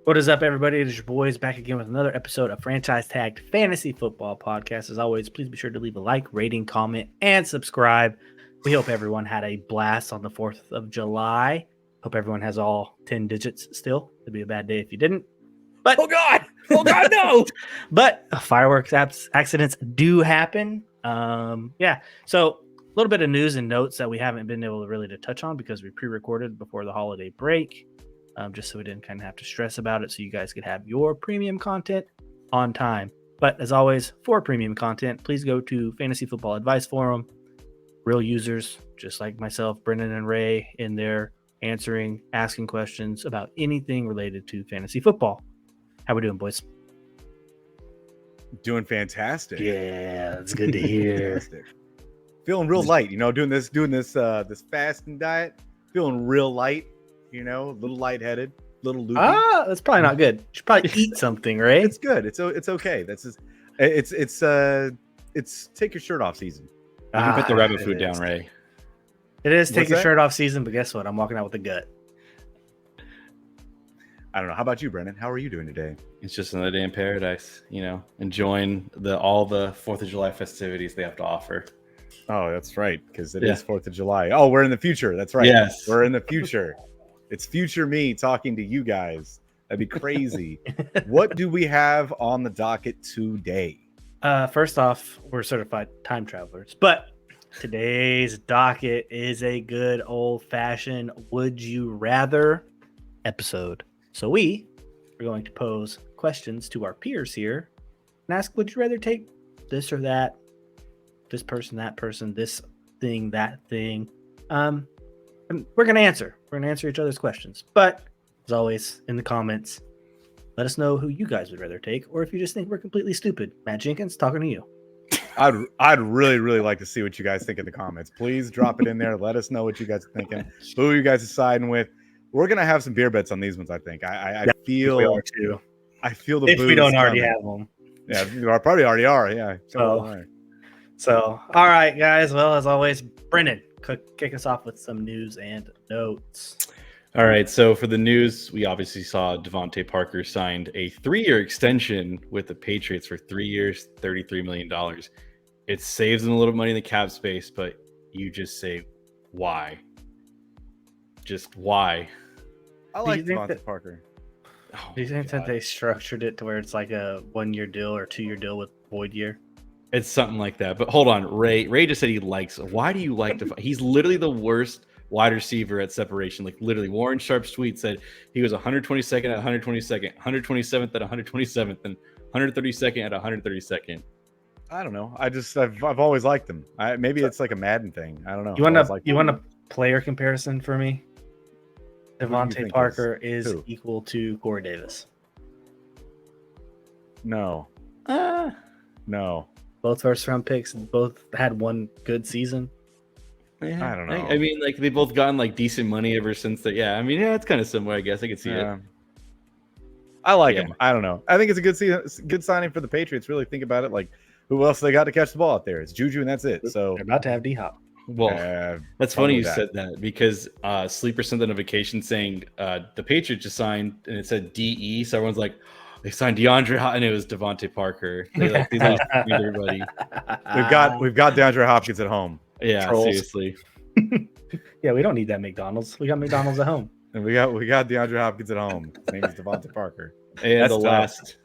What is up, everybody? It is your boys back again with another episode of Franchise Tagged Fantasy Football Podcast. As always, please be sure to leave a like, rating, comment, and subscribe. We hope everyone had a blast on the 4th of July. Hope everyone has all 10 digits still. It'd be a bad day if you didn't. But Oh God, no! But fireworks accidents do happen. So a little bit of news and notes that we haven't been able to really touch on because we pre-recorded before the holiday break. Just so we didn't kind of have to stress about it, so you guys could have your premium content on time. But as always, for premium content, please go to Fantasy Football Advice Forum. Real users, just like myself, Brendan and Ray, in there asking questions about anything related to fantasy football. How we doing, boys? Doing fantastic. Yeah, it's good to hear. Feeling real light, doing this fasting diet. Feeling real light. A little lightheaded, little loopy. That's probably not good. You should probably eat something, right? It's good. It's okay. It's take your shirt off season. You can put the rabbit food down, Ray. It is take your shirt off season, but guess what? I'm walking out with a gut. I don't know. How about you, Brendan? How are you doing today? It's just another day in paradise, enjoying all the 4th of July festivities they have to offer. Oh, that's right, because it is 4th of July. Oh, we're in the future. That's right. Yes. We're in the future. It's future me talking to you guys. That'd be crazy. What do we have on the docket today? First off, we're certified time travelers, but today's docket is a good old-fashioned would you rather episode. So we are going to pose questions to our peers here and ask, would you rather take this or that, this person, that person, this thing, that thing? And we're going to answer. We're going to answer each other's questions. But as always, in the comments, let us know who you guys would rather take, or if you just think we're completely stupid. Matt Jenkins, talking to you. I'd really, really like to see what you guys think in the comments. Please drop it in there. Let us know what you guys are thinking. Who you guys are siding with. We're gonna have some beer bets on these ones. I think. I feel the if we don't already have them. Yeah, we probably already are. Yeah. So all right, guys. Well, as always, Brendan, kick us off with some news and notes. All right. So for the news, we obviously saw Devontae Parker signed a 3-year extension with the Patriots for 3 years, $33 million. It saves them a little money in the cap space, but you just say, why? Just why? I like Devontae Parker. Do you think that they structured it to where it's like a 1-year deal or 2-year deal with void year? It's something like that. But hold on, Ray. Ray just said he likes. Why do you like Devontae? He's literally the worst wide receiver at separation. Like literally, Warren Sharp's tweet said he was 122nd at 122nd, 127th at 127th, and 132nd at 132nd. I don't know. I've always liked him. Maybe it's like a Madden thing. I don't know. You want a player comparison for me? Devontae Parker is equal to Corey Davis. No. No. Both first-round picks. Both had one good season. Yeah, I don't know. I mean, like they both gotten like decent money ever since that. Yeah, I mean, it's kind of similar. I guess I could see it. I like him. I don't know. I think it's a good signing for the Patriots. Really think about it. Like, who else they got to catch the ball out there? It's Juju, and that's it. So they're about to have D-Hop. Well, that's funny you said that because Sleeper sent a notification saying the Patriots just signed, and it said DE. So everyone's like, they signed DeAndre Hopkins, and it was Devontae Parker. They everybody. We've got DeAndre Hopkins at home. Yeah, Trolls. seriously. Yeah, we don't need that McDonald's. We got McDonald's at home. And we got DeAndre Hopkins at home. His name is Devontae Parker. And the last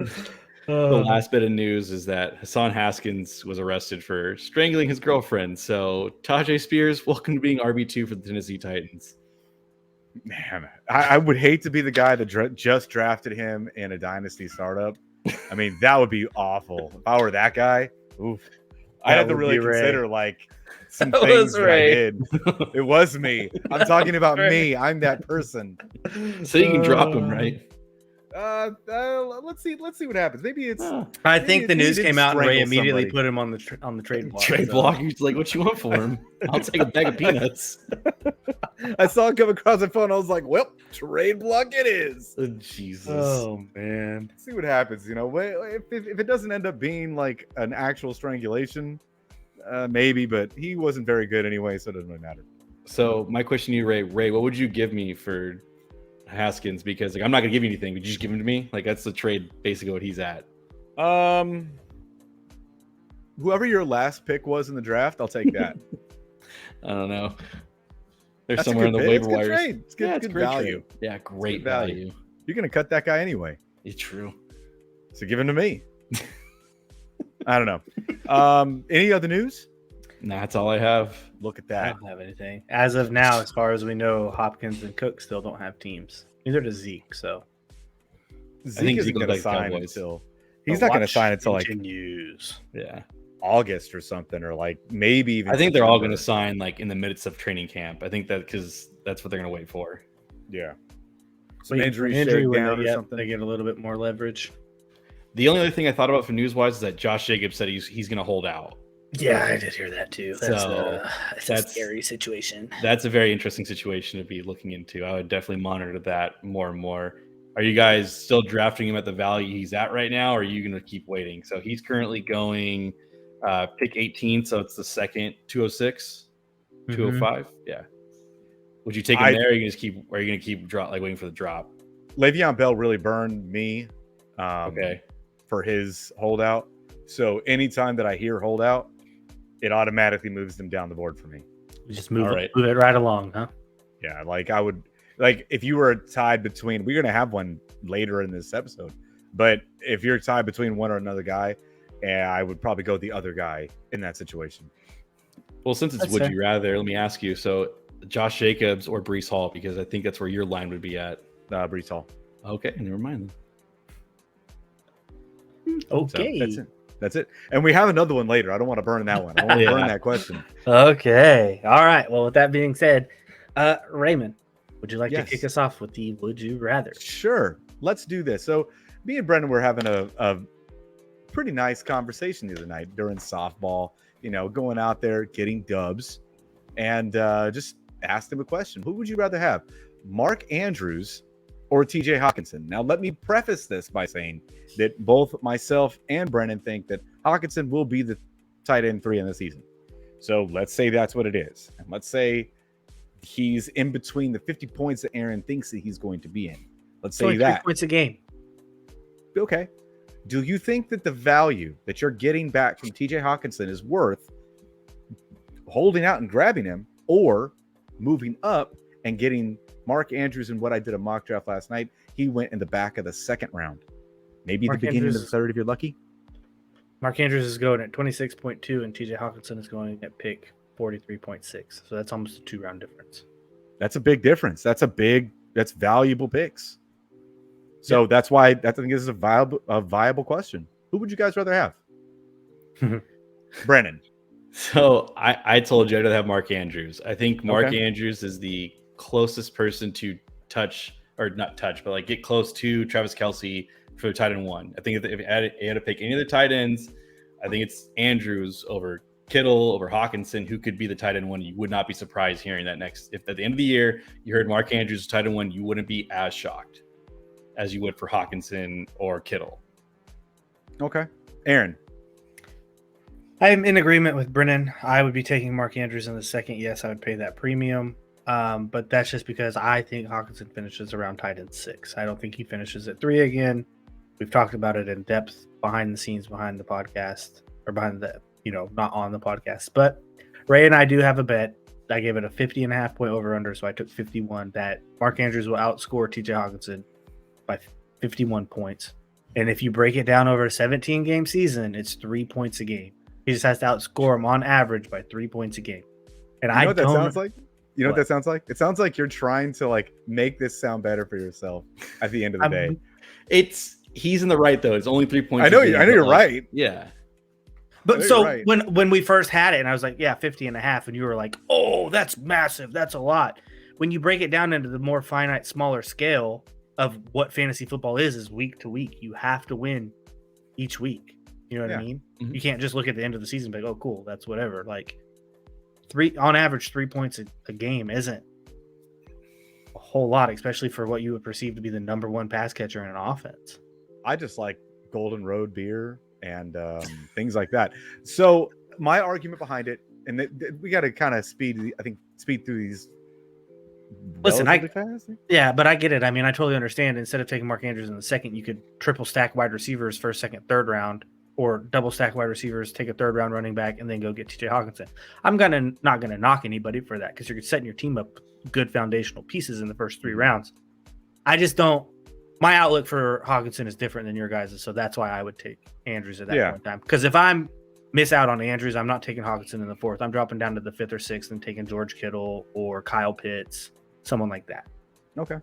bit of news is that Hassan Haskins was arrested for strangling his girlfriend. So Tajay Spears, welcome to being RB2 for the Tennessee Titans. Man, I would hate to be the guy that just drafted him in a dynasty startup. I mean, that would be awful. If I were that guy, oof. I had to really consider like some things that I did. It was me. I'm talking about me. I'm that person. So you can drop him, right? Let's see what happens. Maybe it's. I think the news came out and Ray immediately put him on the trade block. Trade block. He's like, "What you want for him? I'll take a bag of peanuts." I saw it come across the phone. I was like, "Well, trade block it is." Jesus. Oh man. See what happens. If it doesn't end up being like an actual strangulation, maybe. But he wasn't very good anyway, so it doesn't really matter. So my question to you, Ray, what would you give me for Haskins because like I'm not gonna give you anything, but you just give him to me. Like that's the trade, basically what he's at. Whoever your last pick was in the draft, I'll take that. I don't know. They're That's somewhere in the waiver wires. It's good, it's good great value. Trade. Yeah, great value. value. You're gonna cut that guy anyway. It's true. So give him to me. I don't know. Any other news? Nah, that's all I have. Look at I that. don't have anything. As of now, as far as we know, Hopkins and Cook still don't have teams. Neither does Zeke. So think Zeke isn't Zeke going to goes back to sign Cowboys. until he's not going to sign until like continues. Yeah. August or something, or like maybe even. I think they're all going September. to sign like in the midst of training camp. I think that because that's what they're going to wait for. Yeah. Some Waiting for injury, an injury when shakedown they or get, something. they get a little bit more leverage. The only other thing I thought about for news wise is that Josh Jacobs said he's going to hold out. Yeah, I did hear that too. That's, So, it's a scary situation. That's a very interesting situation to be looking into. I would definitely monitor that more and more. Are you guys still drafting him at the value he's at right now, or are you going to keep waiting? So he's currently going pick 18, so it's the second 206, 205. Yeah. Would you take him there? Or are you going to keep drop like waiting for the drop? Le'Veon Bell really burned me. Okay. For his holdout. So anytime that I hear holdout, it automatically moves them down the board for me. You just move, All right. move it right along, huh? Yeah, like I would like if you were tied between, we're gonna have one later in this episode, but if you're tied between one or another guy, I would probably go the other guy in that situation. Well, since it's That's would fair. you rather, let me ask you. So Josh Jacobs or Brees Hall, because I think that's where your line would be at. Brees Hall. Okay, never mind. Okay. So that's it. And we have another one later. I don't want to burn that one. I don't want to burn that question. Okay. All right. Well, with that being said, Raymond, would you like Yes. to kick us off with the Would You Rather? Sure. Let's do this. So me and Brendan were having a pretty nice conversation the other night during softball, going out there, getting dubs, and just asked him a question. Who would you rather have, Mark Andrews or TJ Hawkinson? Now, let me preface this by saying that both myself and Brendan think that Hawkinson will be the tight end 3 in the season. So let's say that's what it is. And let's say he's in between the 50 points that Aaron thinks that he's going to be in. Let's It's only say 3 that. points a game. Okay. Do you think that the value that you're getting back from TJ Hawkinson is worth holding out and grabbing him, or moving up and getting Mark Andrews? In what I did a mock draft last night, he went in the back of the second round, maybe Mark the beginning of Andrews- the third if you're lucky. Mark Andrews is going at 26.2, and TJ Hawkinson is going at pick 43.6. So that's almost a 2-round difference. That's a big difference. That's valuable picks. So that's why I think this is a viable question. Who would you guys rather have? Brennan. So I told you I'd have Mark Andrews. I think Mark Okay. Andrews is the closest person to touch, or not touch, but like get close to Travis Kelce for tight end 1. I think if you had to pick any of the tight ends, I think it's Andrews over Kittle, over Hawkinson, who could be the tight end 1. You would not be surprised hearing that next. If at the end of the year you heard Mark Andrews tight end 1, you wouldn't be as shocked as you would for Hawkinson or Kittle. Okay. Aaron. I'm in agreement with Brennan. I would be taking Mark Andrews in the second. Yes, I would pay that premium. But that's just because I think Hawkinson finishes around tight end 6. I don't think he finishes at 3 again. We've talked about it in depth behind the scenes, behind the podcast, or behind the, not on the podcast. But Ray and I do have a bet. I gave it a 50.5 point over under. So I took 51 that Mark Andrews will outscore TJ Hawkinson by 51 points. And if you break it down over a 17 game season, it's 3 points a game. He just has to outscore him on average by 3 points a game. And You know what that don't sounds like? You know what What? that sounds like? It sounds like you're trying to like make this sound better for yourself at the end of the day. He's in the right though. It's only 3 points. I know a game, you're but, like, right. Yeah. But You're so right. when we first had it, and I was like, yeah, 50.5, and you were like, oh, that's massive. That's a lot. When you break it down into the more finite, smaller scale of what fantasy football is week to week. You have to win each week. You know what I Yeah. mean? Mhm. You can't just look at the end of the season and be like, oh, cool, that's whatever. Like on average, 3 points a game isn't a whole lot, especially for what you would perceive to be the number 1 pass catcher in an offense. I just like Golden Road beer and things like that. So my argument behind it, and we got to kind of speed through these Listen, relatively fast. Yeah, but I get it. I mean, I totally understand. Instead of taking Mark Andrews in the second, you could triple stack wide receivers first, second, third round, or double stack wide receivers, take a third round running back, and then go get TJ Hawkinson. I'm not gonna knock anybody for that because you're setting your team up good foundational pieces in the first 3 rounds. I just don't. My outlook for Hawkinson is different than your guys', so that's why I would take Andrews at that point in time. Because if I'm miss out on Andrews, I'm not taking Hawkinson in the 4th. I'm dropping down to the 5th or 6th and taking George Kittle or Kyle Pitts, someone like that. Okay,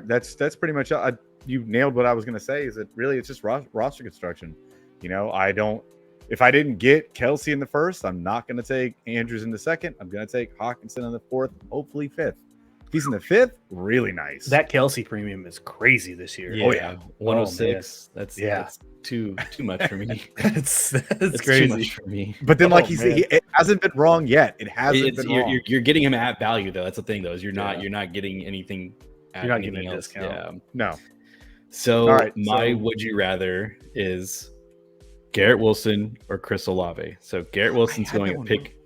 that's pretty much. You nailed what I was going to say. Is that really it's just roster construction? You know, if I didn't get Kelsey in the 1st, I'm not going to take Andrews in the 2nd. I'm going to take Hawkinson in the 4th, hopefully 5th. If he's in the 5th, really nice. That Kelsey premium is crazy this year. Yeah, 106. That's too much for me. that's too crazy much for me. But then, it hasn't been wrong yet. It hasn't been wrong. You're getting him at value though. That's the thing though. Is you're not getting anything. You're not getting anything a else. discount. Yeah. No. So my would you rather is Garrett Wilson or Chris Olave. So Garrett Wilson's going to pick.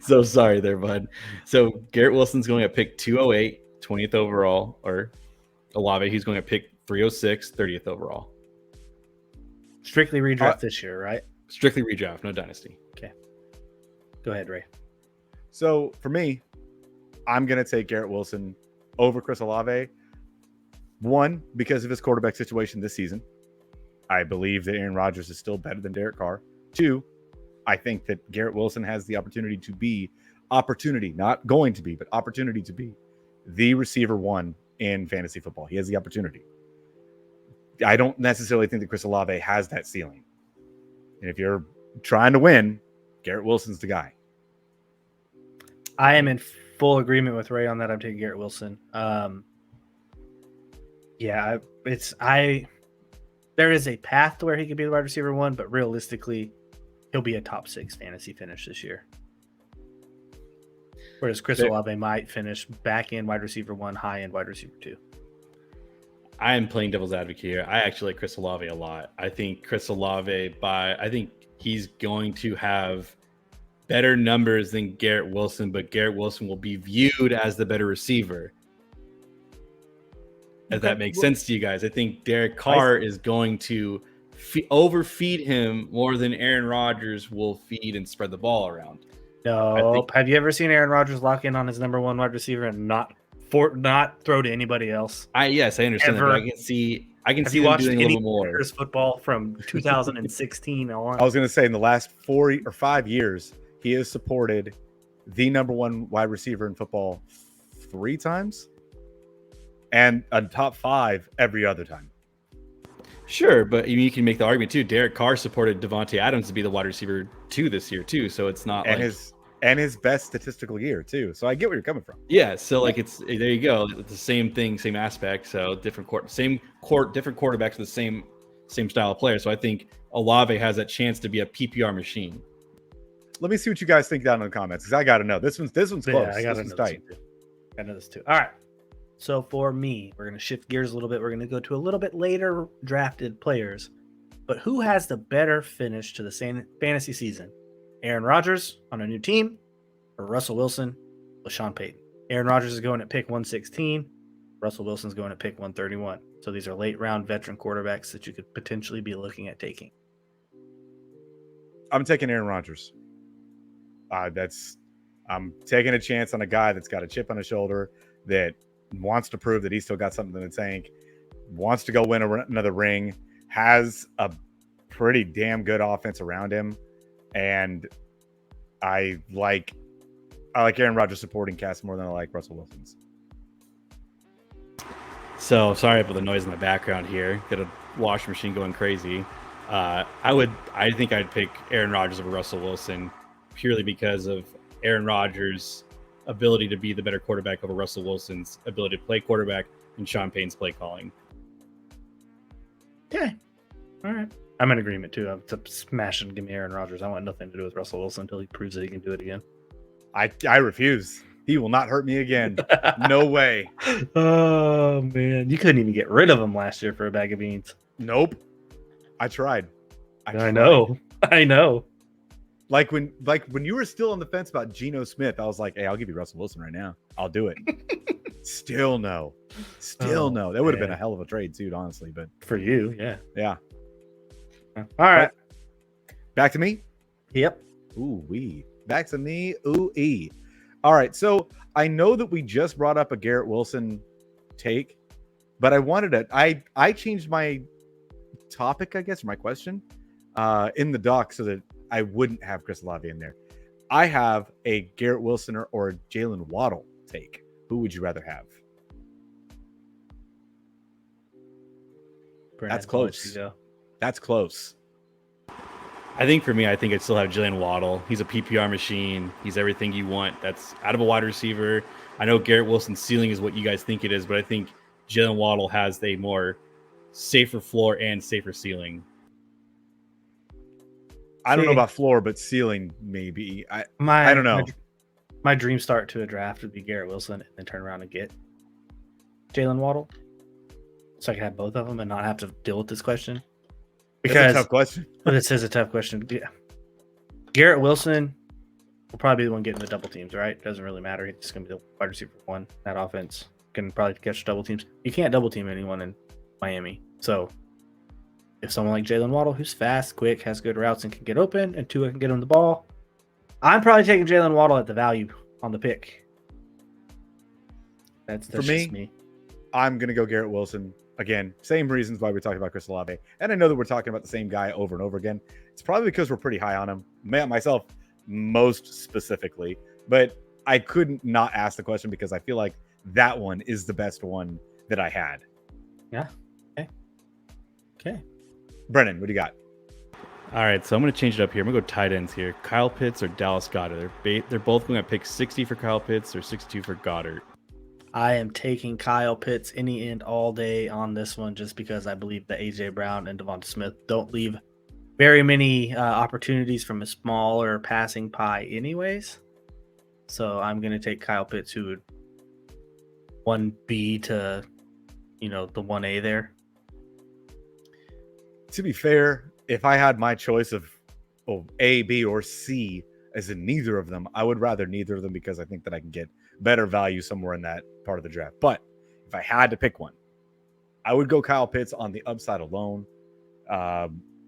So sorry there, bud. So Garrett Wilson's going to pick 208, 20th overall, or Olave, he's going to pick 306, 30th overall. Strictly redraft this year, right? Strictly redraft, no dynasty. Okay. Go ahead, Ray. So for me, I'm going to take Garrett Wilson over Chris Olave. 1, because of his quarterback situation this season. I believe that Aaron Rodgers is still better than Derek Carr. 2, I think that Garrett Wilson has the opportunity, not going to be, but opportunity to be the receiver 1 in fantasy football. He has the opportunity. I don't necessarily think that Chris Olave has that ceiling. And if you're trying to win, Garrett Wilson's the guy. I am in full agreement with Ray on that. I'm taking Garrett Wilson. There is a path to where he could be the wide receiver 1, but realistically, he'll be a top 6 fantasy finish this year. Whereas Chris Olave might finish back end wide receiver 1, high end wide receiver 2. I am playing devil's advocate here. I actually like Chris Olave a lot. I think Chris Olave, I think he's going to have better numbers than Garrett Wilson, but Garrett Wilson will be viewed as the better receiver. If that makes sense to you guys. I think Derek Carr is going to overfeed him more than Aaron Rodgers will feed and spread the ball around. No. Have you ever seen Aaron Rodgers lock in on his number 1 wide receiver and not throw to anybody else? Yes, I understand that, but I can see them doing a little more. Football from 2016 on. I was going to say in the last 4 or 5 years, he has supported the number 1 wide receiver in football 3 times and a top 5 every other time. Sure, but you can make the argument too. Derek Carr supported Devontae Adams to be the wide receiver 2 this year too, so it's not his best statistical year too. So I get where you're coming from. Yeah, so it's there you go. It's the same thing, same aspect. So different different quarterbacks with the same style of player. So I think Olave has that chance to be a PPR machine. Let me see what you guys think down in the comments because I got to know. This one's close. Yeah, I got to know tight. I know this too. All right. So for me, we're going to shift gears a little bit. We're going to go to a little bit later drafted players. But who has the better finish to the same fantasy season? Aaron Rodgers on a new team or Russell Wilson with Sean Payton? Aaron Rodgers is going at pick 116. Russell Wilson's going at pick 131. So these are late round veteran quarterbacks that you could potentially be looking at taking. I'm taking Aaron Rodgers. I'm taking a chance on a guy that's got a chip on his shoulder that wants to prove that he's still got something in the tank, wants to go win another ring, has a pretty damn good offense around him, and I like Aaron Rodgers' supporting cast more than I like Russell Wilson's. So sorry for the noise in the background here. Got a washing machine going crazy. I think I'd pick Aaron Rodgers over Russell Wilson purely because of Aaron Rodgers' ability to be the better quarterback over Russell Wilson's ability to play quarterback and Sean Payton's play calling. Okay. All right. I'm in agreement too. I'm smashing. Give me Aaron Rodgers. I want nothing to do with Russell Wilson until he proves that he can do it again. I refuse. He will not hurt me again. No way. Oh man, you couldn't even get rid of him last year for a bag of beans. Nope. I tried. I know. Like when you were still on the fence about Geno Smith, I was like, hey, I'll give you Russell Wilson right now. I'll do it. Still no. No. That would have been a hell of a trade too, honestly. But for you, yeah. All right. Back to me. Yep. Ooh wee. Back to me. Ooh ee. All right. So I know that we just brought up a Garrett Wilson take, but I wanted to. I changed my topic, I guess, or my question in the doc so that I wouldn't have Chris Olave in there. I have a Garrett Wilson or Jalen Waddle take. Who would you rather have? Brandon, that's close. That's close. I think for me, I think I'd still have Jalen Waddle. He's a PPR machine. He's everything you want. That's out of a wide receiver. I know Garrett Wilson's ceiling is what you guys think it is, but I think Jalen Waddle has a more safer floor and safer ceiling. I don't know about floor, but ceiling maybe. I don't know. My dream start to a draft would be Garrett Wilson and then turn around and get Jalen Waddle. So I can have both of them and not have to deal with this question. Because it's a tough question. This is a tough question. Yeah. Garrett Wilson will probably be the one getting the double teams, right? Doesn't really matter. He's just going to be the wide receiver one. That offense can probably catch double teams. You can't double team anyone in Miami. So if someone like Jalen Waddle, who's fast, quick, has good routes, and can get open, and Tua can get him the ball, I'm probably taking Jalen Waddle at the value on the pick. That's for me. I'm going to go Garrett Wilson. Again, same reasons why we're talking about Chris Olave. And I know that we're talking about the same guy over and over again. It's probably because we're pretty high on him. Myself, most specifically. But I couldn't not ask the question because I feel like that one is the best one that I had. Yeah. Okay. Brennan, what do you got? All right, so I'm going to change it up here. I'm going to go tight ends here. Kyle Pitts or Dallas Goedert. They're both going to pick 60 for Kyle Pitts or 62 for Goddard. I am taking Kyle Pitts any and all day on this one just because I believe that A.J. Brown and Devonta Smith don't leave very many opportunities from a smaller passing pie anyways. So I'm going to take Kyle Pitts, who would 1B to, the 1A there. To be fair, if I had my choice of A, B, or C, as in neither of them, I would rather neither of them because I think that I can get better value somewhere in that part of the draft. But if I had to pick one, I would go Kyle Pitts on the upside alone.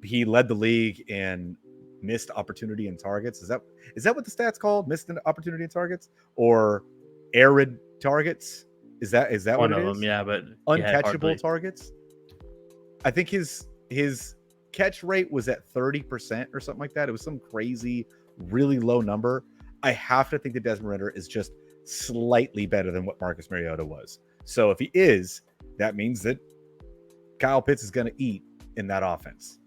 He led the league in missed opportunity and targets. Is that what the stats called? Missed opportunity and targets or arid targets? Is that one what of it is? them? Yeah, but uncatchable targets. I think his catch rate was at 30% or something like that. It was some crazy, really low number. I have to think that Desmond Ridder is just slightly better than what Marcus Mariota was. So if he is, that means that Kyle Pitts is going to eat in that offense.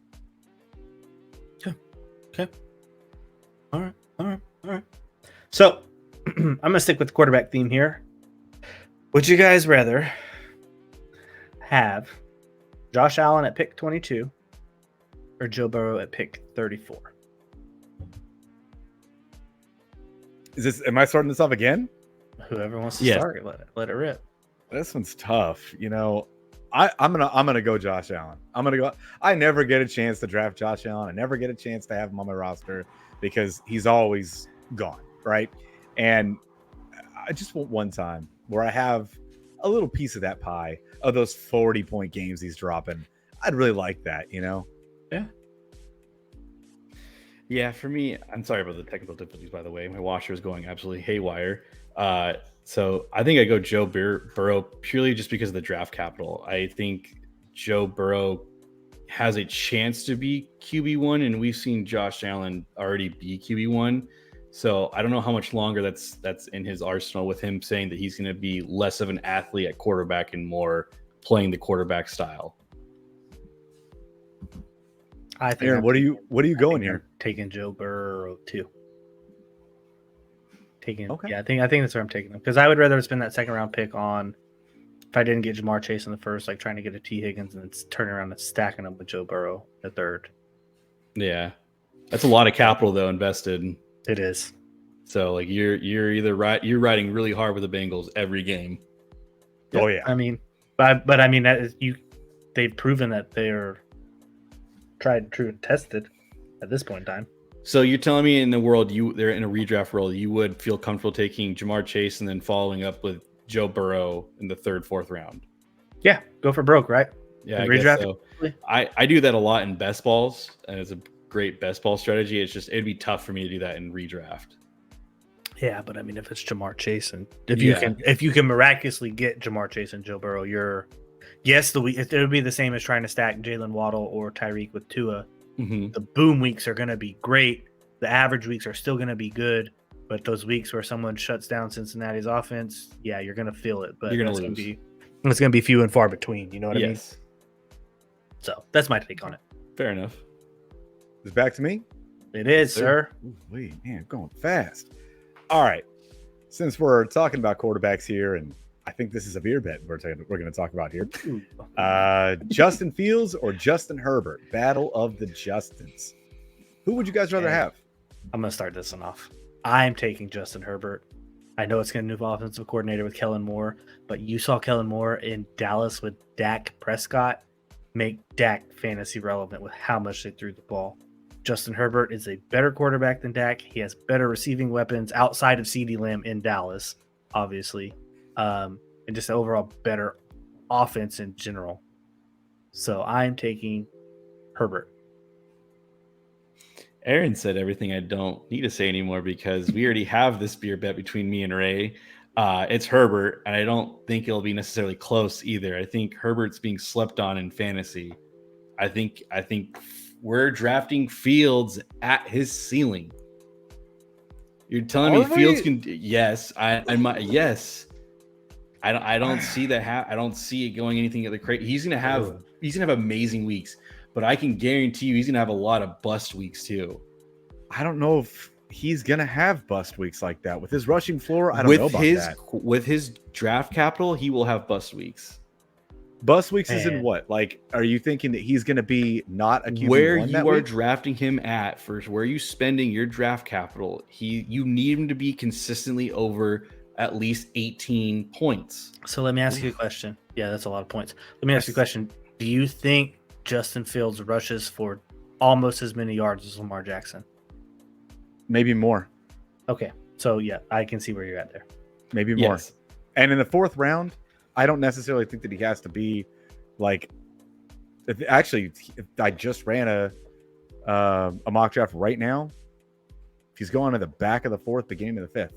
Okay. All right. So I'm going to stick with the quarterback theme here. Would you guys rather have Josh Allen at pick 22 or Joe Burrow at pick 34? Am I starting this off again? Whoever wants to start, let it rip. This one's tough. I'm gonna go Josh Allen. I never get a chance to draft Josh Allen. I never get a chance to have him on my roster because he's always gone, right? And I just want one time where I have a little piece of that pie of those 40-point games he's dropping. I'd really like that, Yeah. Yeah, for me, I'm sorry about the technical difficulties, by the way. My washer is going absolutely haywire. So I think I go Joe Burrow purely just because of the draft capital. I think Joe Burrow has a chance to be QB1, and we've seen Josh Allen already be QB1. So I don't know how much longer that's in his arsenal with him saying that he's going to be less of an athlete at quarterback and more playing the quarterback style. I think Aaron, what are you going here? Taking Joe Burrow too. Okay. Yeah, I think that's where I'm taking him because I would rather spend that second round pick on if I didn't get Jamar Chase in the first, like trying to get a T Higgins and turning around and stacking them with Joe Burrow the third. Yeah, that's a lot of capital though invested. It is. So like you're either you're riding really hard with the Bengals every game. Oh yeah. I mean, but I mean they've proven that they are tried, true, and tested at this point in time. So you're telling me in the world they're in a redraft world, you would feel comfortable taking Jamar Chase and then following up with Joe Burrow in the 3rd, 4th round? Yeah, go for broke, right? Yeah, I redraft. guess so. I do that a lot in best balls, and it's a great best ball strategy. It's just it'd be tough for me to do that in redraft. Yeah, but I mean, if it's Jamar Chase and if you can miraculously get Jamar Chase and Joe Burrow, it would be the same as trying to stack Jalen Waddle or Tyreek with Tua. Mm-hmm. The boom weeks are going to be great. The average weeks are still going to be good, but those weeks where someone shuts down Cincinnati's offense, yeah, you're going to feel it. But you're going to lose. It's going to be few and far between. You know what I mean? Yes. So that's my take on it. Fair enough. It's back to me. It is, sir. Ooh, wait, man, going fast. All right. Since we're talking about quarterbacks here, and I think this is a beer bet we're going to talk about here. Justin Fields or Justin Herbert? Battle of the Justins. Who would you guys rather have? I'm going to start this one off. I'm taking Justin Herbert. I know it's going to new offensive coordinator with Kellen Moore, but you saw Kellen Moore in Dallas with Dak Prescott make Dak fantasy relevant with how much they threw the ball. Justin Herbert is a better quarterback than Dak. He has better receiving weapons outside of CeeDee Lamb in Dallas, obviously, and just an overall better offense in general. So I'm taking Herbert. Aaron said everything I don't need to say anymore because we already have this beer bet between me and Ray. It's Herbert, and I don't think it'll be necessarily close either. I think Herbert's being slept on in fantasy. I think we're drafting Fields at his ceiling. You're telling me Fields can? Yes, yes. I don't see that. I don't see it going anything other crazy. He's gonna have amazing weeks, but I can guarantee you he's gonna have a lot of bust weeks too. I don't know if he's gonna have bust weeks like that with his rushing floor. I don't know about that. With his draft capital, he will have bust weeks. Bust weeks is in what? Like, are you thinking that he's going to be not a QB1 where you are drafting him at first? Where are you spending your draft capital? You need him to be consistently over at least 18 points. So let me ask you a question. Yeah, that's a lot of points. Let me ask you a question. Do you think Justin Fields rushes for almost as many yards as Lamar Jackson? Maybe more. Okay, so yeah, I can see where you're at there. Maybe more. Yes. And in the 4th round, I don't necessarily think that he has to be like. Actually, I just ran a mock draft right now. If he's going to the back of the 4th, beginning of the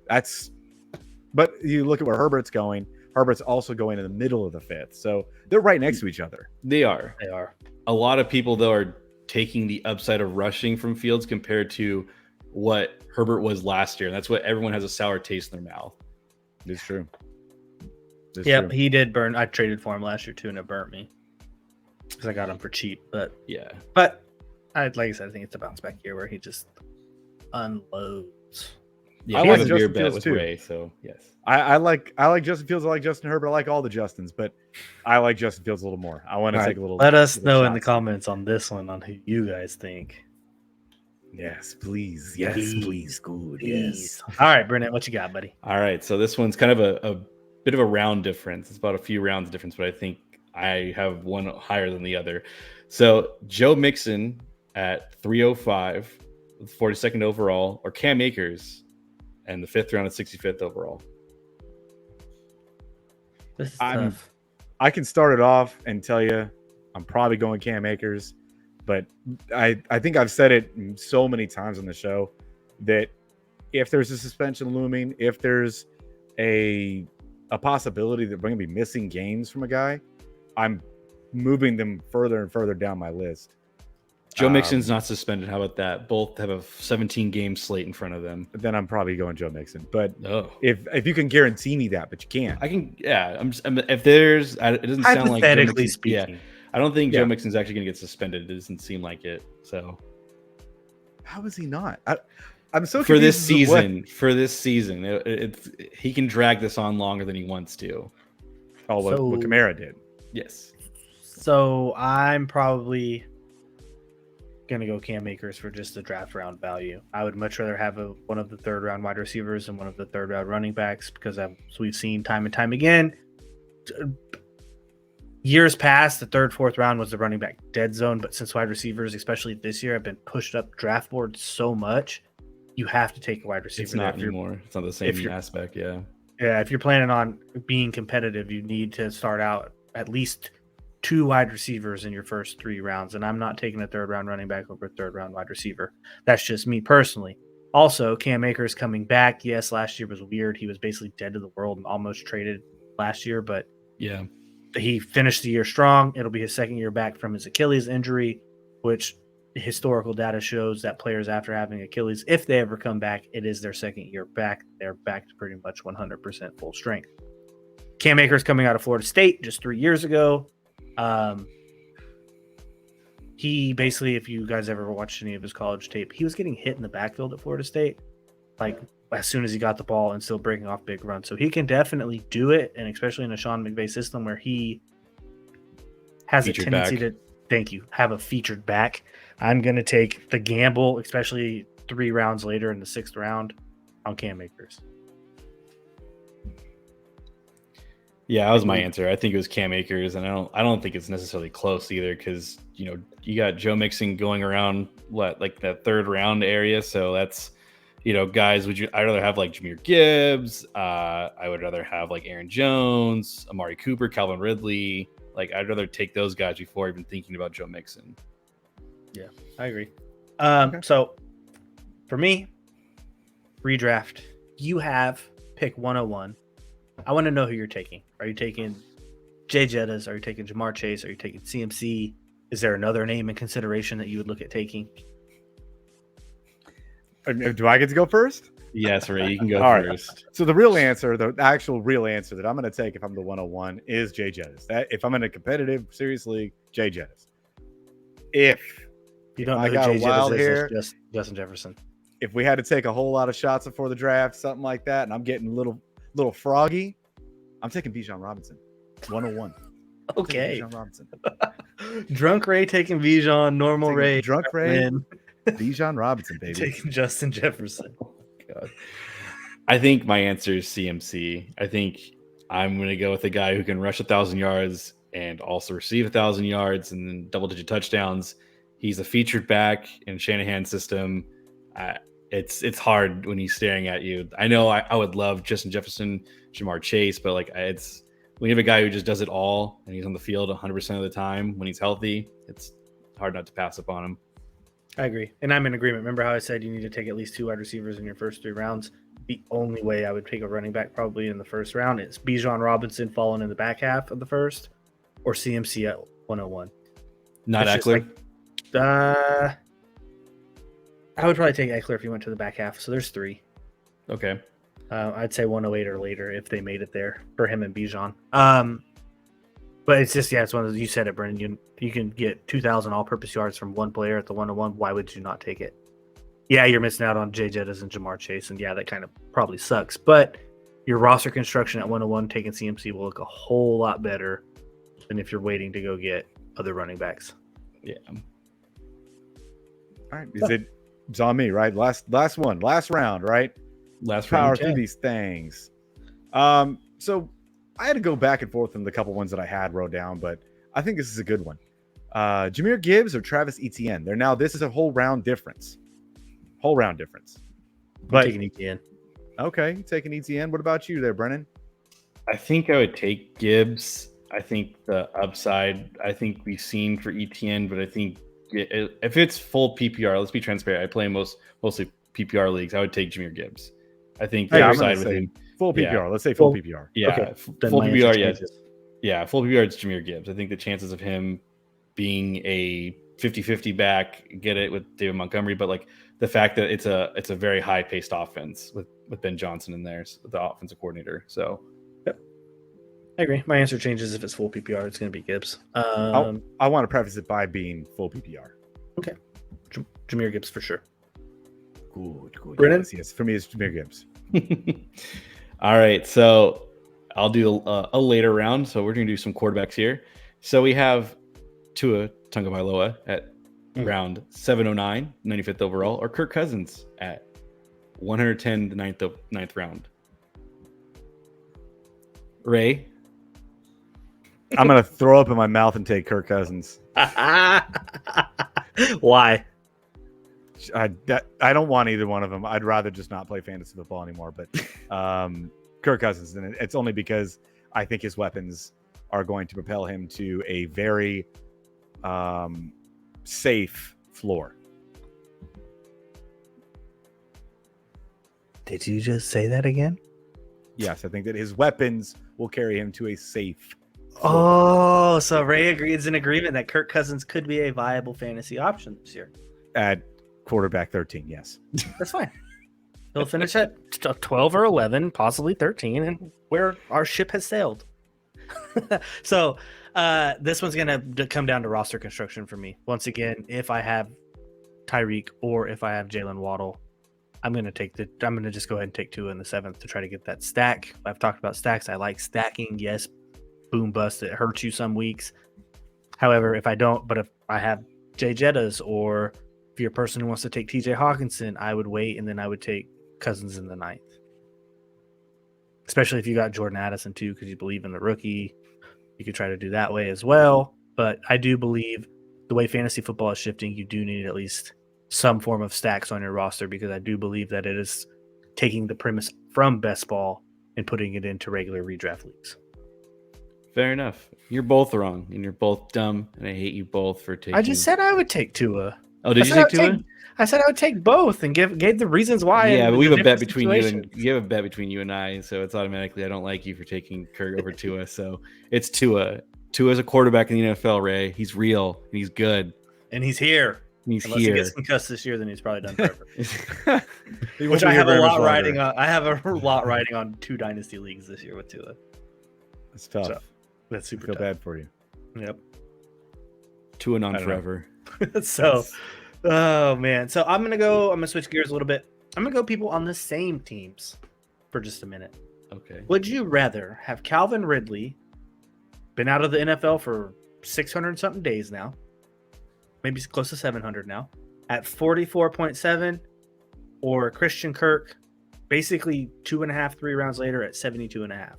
5th, but you look at where Herbert's going. Herbert's also going in the middle of the 5th, so they're right next to each other. They are. A lot of people though are taking the upside of rushing from Fields compared to what Herbert was last year. And that's what everyone has a sour taste in their mouth. It's true. Yep, he did burn. I traded for him last year too, and it burnt me because I got him for cheap. But yeah, like I said, I think it's a bounce back year where he just unloads. Yeah, I like your bet with Ray. So yes, I like Justin Fields. I like Justin Herbert. I like all the Justins, but I like Justin Fields a little more. I want to take a little. Let us know in the comments on this one on who you guys think. Yes, please. Yes, please. Good. Yes. All right, Brennan, what you got, buddy? All right, so this one's kind of a bit of a round difference. It's about a few rounds difference, but I think I have one higher than the other. So Joe Mixon at 305, 42nd overall, or Cam Akers and the 5th round at 65th overall. This is tough. I can start it off and tell you I'm probably going Cam Akers, but I think I've said it so many times on the show that if there's a suspension looming, if there's a possibility that we're going to be missing games from a guy, I'm moving them further and further down my list. Joe Mixon's not suspended. How about that? Both have a 17-game slate in front of them. Then I'm probably going Joe Mixon. But if you can guarantee me that, but you can't. I can. Yeah. If there's, it doesn't sound like hypothetically speaking. Yeah, I don't think Joe Mixon's actually going to get suspended. It doesn't seem like it. So how is he not? I'm so for this season. For this season, he can drag this on longer than he wants to. Oh, what Kamara did. Yes. So I'm probably gonna go Cam Akers for just the draft round value. I would much rather have one of the 3rd round wide receivers and one of the 3rd round running backs because we've seen time and time again. Years past, the third, fourth round was the running back dead zone, but since wide receivers, especially this year, have been pushed up draft boards so much, you have to take a wide receiver. It's not anymore. It's not the same aspect. Yeah. Yeah. If you're planning on being competitive, you need to start out at least 2 wide receivers in your first 3 rounds. And I'm not taking a third round running back over a third round wide receiver. That's just me personally. Also, Cam Akers coming back. Yes, last year was weird. He was basically dead to the world and almost traded last year, but yeah, he finished the year strong. It'll be his second year back from his Achilles injury, which historical data shows that players after having Achilles, if they ever come back, it is their second year back. They're back to pretty much 100% full strength. Cam Akers coming out of Florida State just 3 years ago. He basically, if you guys ever watched any of his college tape, he was getting hit in the backfield at Florida State, like as soon as he got the ball and still breaking off big runs. So he can definitely do it, and especially in a Sean McVay system where he has a tendency to have a featured back. I'm going to take the gamble, especially 3 rounds later in the 6th round, on Cam Akers. Yeah, that was my answer. I think it was Cam Akers, and I don't think it's necessarily close either, because you got Joe Mixon going around like that 3rd round area, so that's guys. I'd rather have like Jahmyr Gibbs. I would rather have like Aaron Jones, Amari Cooper, Calvin Ridley. Like I'd rather take those guys before even thinking about Joe Mixon. Yeah, I agree. So for me, redraft, you have pick 101. I want to know who you're taking. Are you taking Jay Jettas? Are you taking Jamar Chase? Are you taking CMC? Is there another name in consideration that you would look at taking? Do I get to go first? Yes, Ray, you can go All first. Right. So the actual real answer that I'm going to take if I'm the 101 is Jay Jettas. That if I'm in a competitive serious league, Jay Jettas. If you don't know I who got Jay a wild Jettas hair, is, Justin Jefferson. If we had to take a whole lot of shots before the draft, something like that, and I'm getting a little froggy, I'm taking Bijan Robinson, 101. Okay. Bijan Robinson. Drunk Ray taking Bijan, normal Ray. Drunk Ray. Bijan Robinson, baby. Taking Justin Jefferson. Oh my God. I think my answer is CMC. I think I'm going to go with a guy who can rush 1,000 yards and also receive 1,000 yards and then double-digit touchdowns. He's a featured back in Shanahan's system. It's hard when he's staring at you. I know I would love Justin Jefferson, Jamar Chase, but like it's when you have a guy who just does it all and he's on the field 100% of the time when he's healthy, it's hard not to pass up on him. I agree. And I'm in agreement. Remember how I said you need to take at least 2 wide receivers in your first 3 rounds? The only way I would take a running back probably in the first round is Bijan Robinson falling in the back half of the first, or CMC at 101. Not Eckler? I would probably take Eckler if he went to the back half. So there's 3. Okay. I'd say 108 or later if they made it there for him and Bijan. But it's just, it's one of those, you said it, Brendan. You can get 2,000 all-purpose yards from one player at the 101. Why would you not take it? Yeah, you're missing out on Jay Jettas and Jamar Chase, and yeah, that kind of probably sucks. But your roster construction at 101, taking CMC will look a whole lot better than if you're waiting to go get other running backs. Yeah. All right. It's on me, right? Last round, right? Last power round. through these things. So I had to go back and forth on the couple ones that I had wrote down, but I think this is a good one. Jahmyr Gibbs or Travis Etienne. This is a whole round difference. But taking Etienne. Okay, taking Etienne. What about you there, Brennan? I think I would take Gibbs. I think the upside, we've seen for Etienne, but I think if it's full PPR, let's be transparent. I play mostly PPR leagues. I would take Jahmyr Gibbs. I think the upside with him. Full PPR. Yeah. Let's say full PPR. Yeah, okay. Full PPR. Yeah, full PPR. It's Jahmyr Gibbs. I think the chances of him being a 50-50 back, get it with David Montgomery, but like the fact that it's a very high paced offense with Ben Johnson in there, the offensive coordinator. So, yep. I agree. My answer changes if it's full PPR. It's going to be Gibbs. I want to preface it by being full PPR. Okay, Jahmyr Gibbs for sure. Good. Brennan? Yes, for me it's Jahmyr Gibbs. All right, so I'll do a later round. So we're going to do some quarterbacks here. So we have Tua Tagovailoa at round 709, 95th overall, or Kirk Cousins at 110, the ninth round. Ray? I'm gonna throw up in my mouth and take Kirk Cousins. Why? I don't want either one of them. I'd rather just not play fantasy football anymore. But Kirk Cousins, and it's only because I think his weapons are going to propel him to a very safe floor. Did you just say that again? Yes, I think that his weapons will carry him to a safe floor. Oh, so Ray agrees in agreement that Kirk Cousins could be a viable fantasy option this year. At quarterback 13, yes. That's fine. He'll finish at 12 or 11, possibly 13, and where our ship has sailed. So this one's going to come down to roster construction for me. Once again, if I have Tyreek or if I have Jalen Waddle, I'm going to just go ahead and take Tua in the 7th to try to get that stack. I've talked about stacks. I like stacking. Yes, boom bust. It hurts you some weeks. However, if I don't, but if I have Jay Jettas, or if you're a person who wants to take TJ Hawkinson, I would wait, and then I would take Cousins in the 9th. Especially if you got Jordan Addison too, because you believe in the rookie. You could try to do that way as well. But I do believe the way fantasy football is shifting, you do need at least some form of stacks on your roster, because I do believe that it is taking the premise from best ball and putting it into regular redraft leagues. Fair enough. You're both wrong, and you're both dumb, and I hate you both for taking. I just said I would take Tua. Oh, did you take Tua? I said I would take both and gave the reasons why. Yeah, but we have a bet between you have a bet between you and I, so it's automatically I don't like you for taking Kirk over Tua. So it's Tua. Tua's a quarterback in the NFL, Ray. He's real and he's good. And he's here. He's Unless here. he gets concussed this year, then he's probably done forever. Which I have a lot riding on. I have a lot riding on 2 dynasty leagues this year with Tua. It's tough. So, that's super feel tough. bad for you. Yep. Tua on forever. So, oh man. So I'm gonna switch gears a little bit. I'm gonna go people on the same teams for just a minute. Okay. Would you rather have Calvin Ridley been out of the NFL for 600 something days now, maybe close to 700 now, at 44.7, or Christian Kirk basically 2.5, 3 rounds later at 72.5?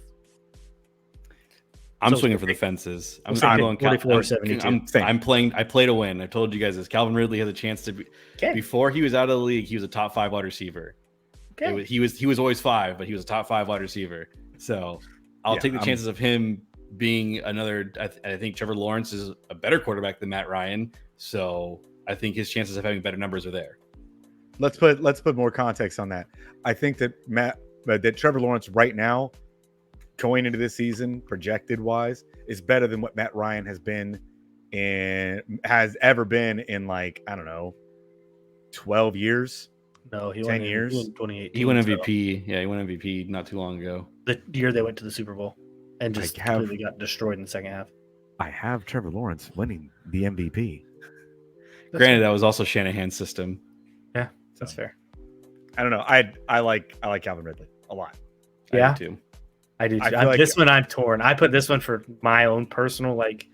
I'm swinging for the fences. I'm going 44 or 72. I'm playing. I play to win. I told you guys this. Calvin Ridley has a chance to be. Okay. Before he was out of the league, he was a top 5 wide receiver. Okay. He was always 5, but he was a top 5 wide receiver. So I'll take the chances of him being another. I think Trevor Lawrence is a better quarterback than Matt Ryan. So I think his chances of having better numbers are there. Let's put more context on that. I think that that Trevor Lawrence right now, going into this season, projected wise, is better than what Matt Ryan has ever been in, like, I don't know, 12 years. No, 10 years. 2018. He won MVP. Yeah, he won MVP not too long ago. The year they went to the Super Bowl and just completely got destroyed in the second half. I have Trevor Lawrence winning the MVP. Granted, that was also Shanahan's system. Yeah, that's fair. I don't know. I like Calvin Ridley a lot. Yeah, I do too. I do too. This one I'm torn. I put this one for my own personal, like.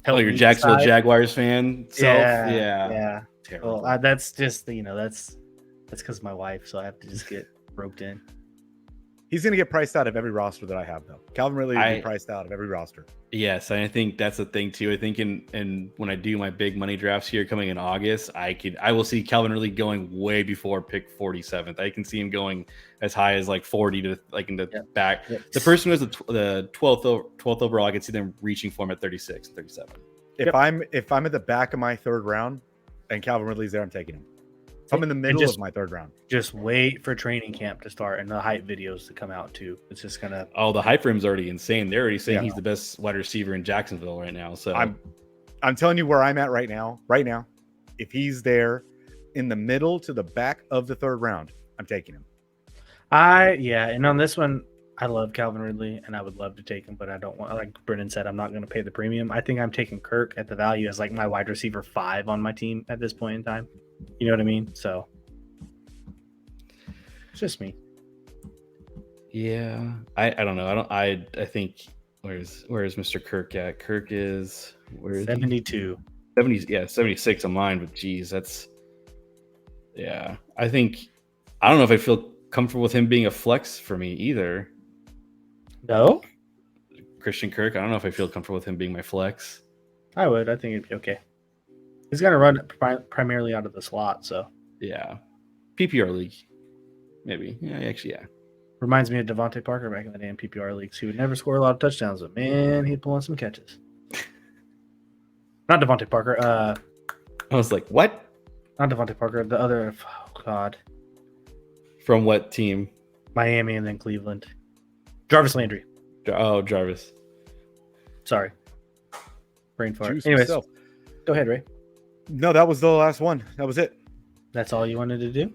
You're Jacksonville Jaguars fan. Yeah. Well, that's just that's because of my wife, so I have to just get roped in. He's going to get priced out of every roster that I have, though. Calvin Ridley will be priced out of every roster. Yes, and I think that's the thing too. I think in when I do my big money drafts here coming in August, I will see Calvin Ridley going way before pick 47th. I can see him going as high as like 40 to like in the back. Yep. The person who has the 12th overall, I can see them reaching for him at 36, 37. If I'm at the back of my 3rd round and Calvin Ridley's there, I'm taking him. I'm in the middle of my 3rd round. Just wait for training camp to start and the hype videos to come out too. It's just gonna. Oh, the hype for him's already insane. They're already saying he's the best wide receiver in Jacksonville right now. So I'm telling you where I'm at right now. Right now, if he's there in the middle to the back of the 3rd round, I'm taking him. And on this one, I love Calvin Ridley and I would love to take him, but I don't want. Like Brennan said, I'm not going to pay the premium. I think I'm taking Kirk at the value as like my wide receiver 5 on my team at this point in time. You know what I mean? So it's just me. Yeah, I don't know. I think where's Mr. Kirk at? Kirk is 72. 76 on mine. But geez, that's I think I don't know if I feel comfortable with him being a flex for me either. No, Christian Kirk. I don't know if I feel comfortable with him being my flex. I would. I think it'd be okay. He's going to run primarily out of the slot, so. Yeah. PPR league. Maybe. Yeah, actually, yeah. Reminds me of Devontae Parker back in the day in PPR leagues. He would never score a lot of touchdowns, but man, he'd pull in some catches. Not Devontae Parker. I was like, what? Not Devontae Parker. The other, oh God. From what team? Miami and then Cleveland. Jarvis Landry. Oh, Jarvis. Sorry. Brain fart. Juice Anyways, myself. go ahead, Ray. No, that was the last one. That was it. That's all you wanted to do?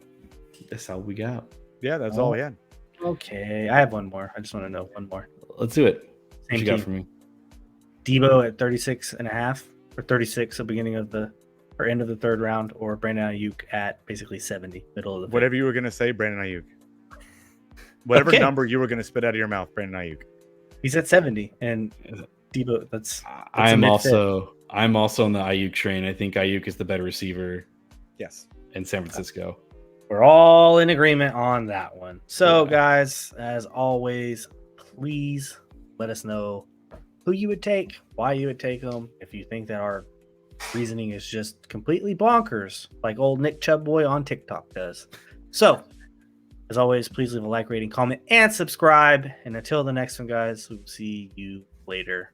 That's all we got. Yeah, that's all we had. Okay. I have one more. I just want to know one more. Let's do it. What Same you team. got for me? Debo at 36.5 or 36 at the beginning of the or end of the third round, or Brandon Ayuk at basically 70, middle of the Whatever you were gonna say, Brandon Ayuk. Whatever Okay. number you were gonna spit out of your mouth, Brandon Ayuk. He's at 70, and Debo. That's I'm a also on the Ayuk train. I think Ayuk is the better receiver Yes. in San Francisco. We're all in agreement on that one. So, Yeah. guys, as always, please let us know who you would take, why you would take them. If you think that our reasoning is just completely bonkers, like old Nick Chubb on TikTok does. So, as always, please leave a like, rating, comment, and subscribe. And until the next one, guys, we'll see you later.